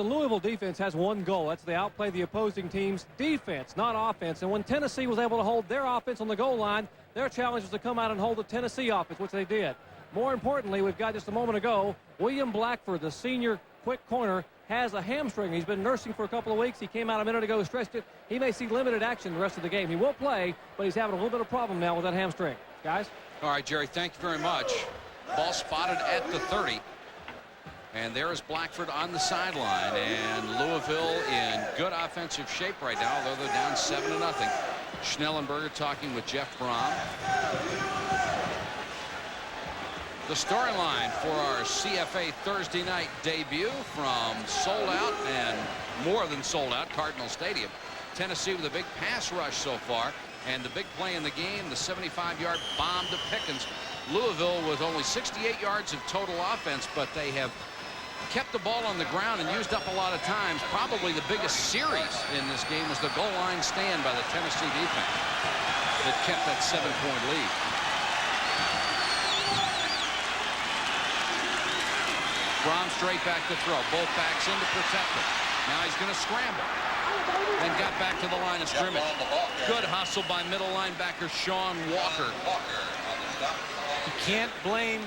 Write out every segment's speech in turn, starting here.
The Louisville defense has one goal. That's to outplay the opposing team's defense, not offense. And when Tennessee was able to hold their offense on the goal line, their challenge was to come out and hold the Tennessee offense, which they did. More importantly, we've got just a moment ago, William Blackford, the senior quick corner, has a hamstring. He's been nursing for a couple of weeks. He came out a minute ago, stretched it. He may see limited action the rest of the game. He will play, but he's having a little bit of problem now with that hamstring. Guys? All right, Jerry, thank you very much. Ball spotted at the 30. And there is Blackford on the sideline. And Louisville in good offensive shape right now, although they're down 7-0. Schnellenberger talking with Jeff Brom. The storyline for our CFA Thursday night debut from sold out and more than sold out Cardinal Stadium. Tennessee with a big pass rush so far, and the big play in the game, the 75-yard bomb to Pickens. Louisville with only 68 yards of total offense, but they have kept the ball on the ground and used up a lot of times. Probably the biggest series in this game was the goal line stand by the Tennessee defense that kept that 7-point lead. Brom straight back to throw. Both backs in to protect him. Now he's going to scramble. And got back to the line of scrimmage. Good hustle by middle linebacker Sean Walker. You can't blame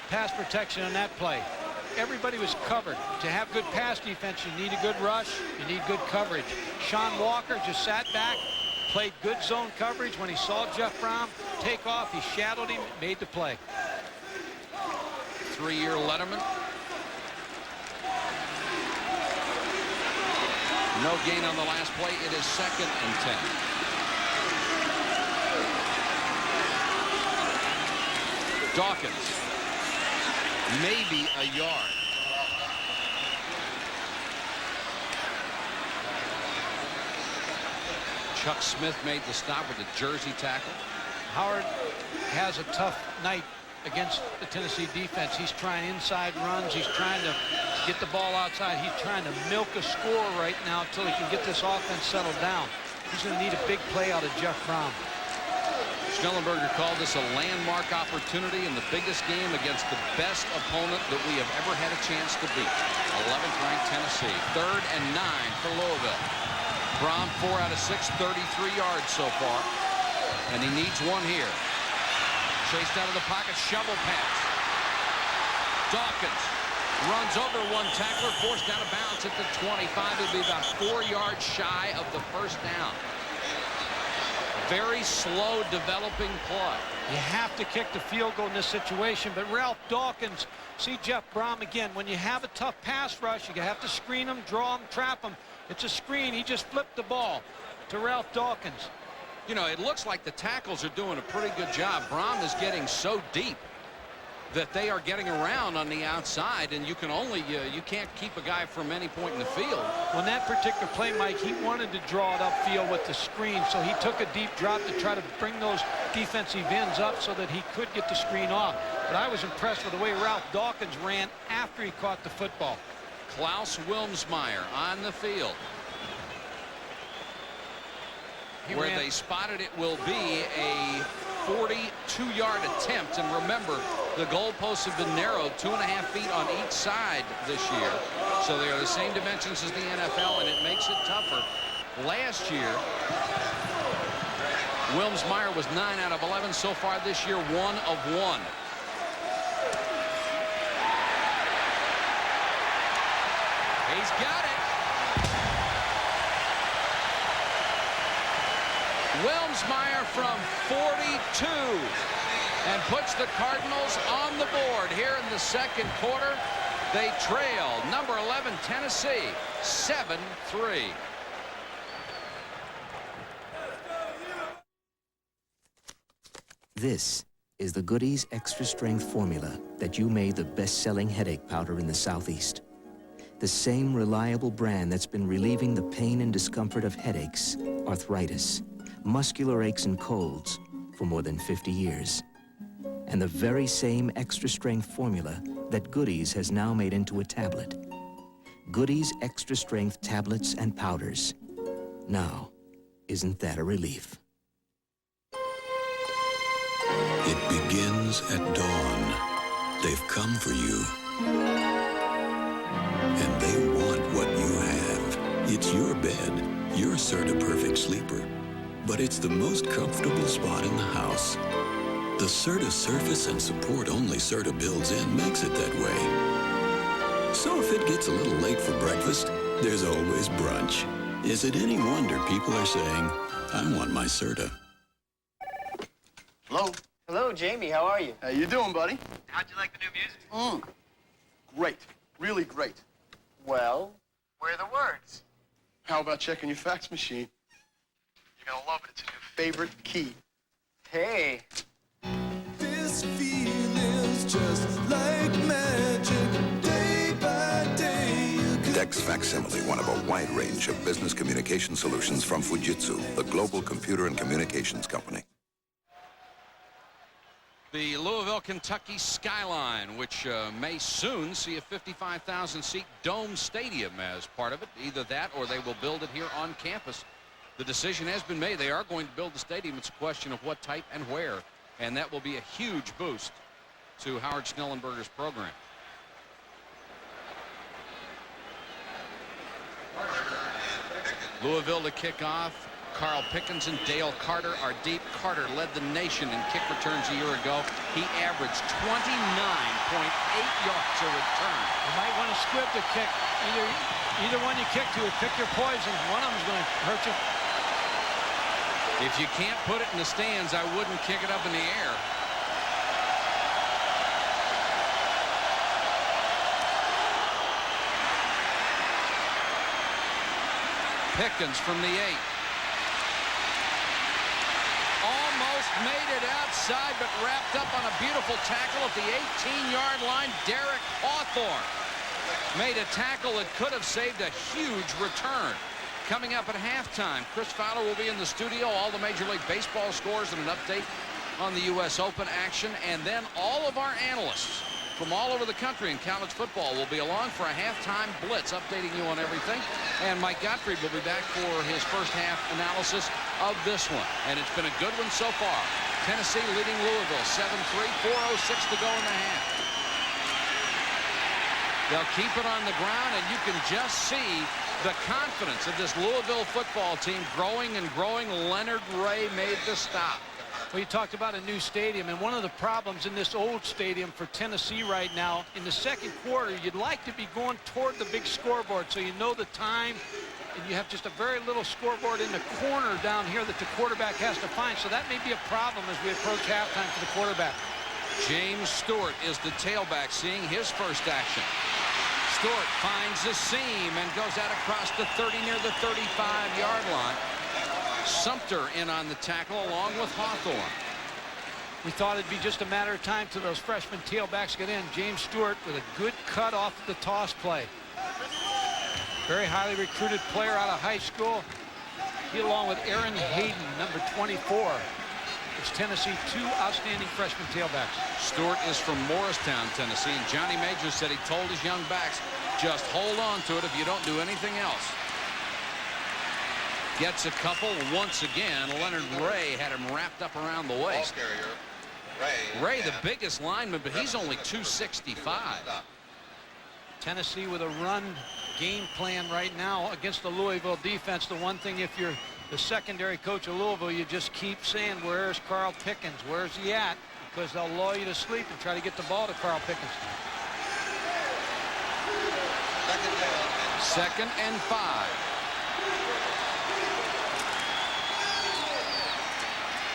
pass protection on that play. Everybody was covered. To have good pass defense, you need a good rush. You need good coverage. Sean Walker just sat back, played good zone coverage. When he saw Jeff Brom take off, he shadowed him, made the play. 3-year Letterman. No gain on the last play. It is 2nd and 10. Dawkins. Maybe a yard. Chuck Smith made the stop with a jersey tackle. Howard has a tough night against the Tennessee defense. He's trying inside runs. He's trying to get the ball outside. He's trying to milk a score right now until he can get this offense settled down. He's going to need a big play out of Jeff Brom. Schnellenberger called this a landmark opportunity in the biggest game against the best opponent that we have ever had a chance to beat. 11th ranked Tennessee. 3rd and 9 for Louisville. Brom 4 out of 6, 33 yards so far. And he needs one here. Chased out of the pocket, shovel pass. Dawkins runs over one tackler, forced out of bounds at the 25. It'll be about 4 yards shy of the first down. Very slow developing play. You have to kick the field goal in this situation, but Ralph Dawkins, see Jeff Brom again. When you have a tough pass rush, you have to screen him, draw him, trap him. It's a screen. He just flipped the ball to Ralph Dawkins. You know, it looks like the tackles are doing a pretty good job. Brom is getting so deep that they are getting around on the outside, and you can only you can't keep a guy from any point in the field. On that particular play, Mike, he wanted to draw it upfield with the screen, so he took a deep drop to try to bring those defensive ends up so that he could get the screen off. But I was impressed with the way Ralph Dawkins ran after he caught the football. Klaus Wilmsmeyer on the field. Where they spotted it will be a 42-yard attempt. And remember, the goalposts have been narrowed 2.5 feet on each side this year. So they are the same dimensions as the NFL, and it makes it tougher. Last year, Wilmsmeyer was 9 out of 11. So far this year, 1 of 1. He's got it. Wilmsmeyer from 42 and puts the Cardinals on the board here in the second quarter. They trail number 11 Tennessee 7-3. This is the Goodies Extra Strength formula that you made the best-selling headache powder in the Southeast. The same reliable brand that's been relieving the pain and discomfort of headaches, arthritis, muscular aches and colds for more than 50 years. And the very same extra strength formula that Goodies has now made into a tablet. Goodies Extra Strength tablets and powders. Now, isn't that a relief? It begins at dawn. They've come for you. And they want what you You're Serta Perfect Sleeper, but it's the most comfortable spot in the house. The Serta surface and support only Serta builds in makes it that way. So if it gets a little late for breakfast, there's always brunch. Is it any wonder people are saying, I want my Serta? Hello? Hello, Jamie. How are you? How you doing, buddy? How'd you like the new music? Great. Really great. Well, where are the words? How about checking your fax machine? You're gonna love it. It's in your favorite key. Hey. This feeling's just like magic, day by day. Dex Facsimile, one of a wide range of business communication solutions from Fujitsu, the global computer and communications company. The Louisville, Kentucky skyline, which may soon see a 55,000-seat dome stadium as part of it. Either that or they will build it here on campus. The decision has been made. They are going to build the stadium. It's a question of what type and where. And that will be a huge boost to Howard Schnellenberger's program. Louisville to kick off. Carl Pickens and Dale Carter are deep. Carter led the nation in kick returns a year ago. He averaged 29.8 yards a return. You might want to squib the kick. Either one you kick to, pick your poison. One of them's going to hurt you. If you can't put it in the stands, I wouldn't kick it up in the air. Pickens from the 8. Almost made it outside, but wrapped up on a beautiful tackle at the 18-yard line. Derek Hawthorne made a tackle that could have saved a huge return. Coming up at halftime, Chris Fowler will be in the studio. All the Major League Baseball scores and an update on the U.S. Open action. And then all of our analysts from all over the country in college football will be along for a halftime blitz, updating you on everything. And Mike Gottfried will be back for his first half analysis of this one. And it's been a good one so far. Tennessee leading Louisville 7-3, 4:06 to go in the half. They'll keep it on the ground, and you can just see the confidence of this Louisville football team growing and growing. Leonard Ray made the stop. Well, you talked about a new stadium, and one of the problems in this old stadium for Tennessee right now, in the second quarter, you'd like to be going toward the big scoreboard so you know the time, and you have just a very little scoreboard in the corner down here that the quarterback has to find. So that may be a problem as we approach halftime for the quarterback. James Stewart is the tailback, seeing his first action. Stewart finds the seam and goes out across the 30 near the 35-yard line. Sumter in on the tackle along with Hawthorne. We thought it'd be just a matter of time till those freshman tailbacks get in. James Stewart with a good cut off the toss play. Very highly recruited player out of high school. He, along with Aaron Hayden, number 24. It's Tennessee, 2 outstanding freshman tailbacks. Stewart is from Morristown, Tennessee, and Johnny Majors said he told his young backs, just hold on to it if you don't do anything else. Gets a couple once again. Leonard Ray had him wrapped up around the waist. Ray, the biggest lineman, but he's only 265. Tennessee with a run game plan right now against the Louisville defense. The one thing, if you're the secondary coach of Louisville, you just keep saying, where's Carl Pickens? Where's he at? Because they'll lull you to sleep and try to get the ball to Carl Pickens. 2nd and 5.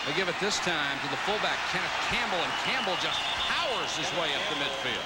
They give it this time to the fullback, Kenneth Campbell, and Campbell just powers his way up the midfield.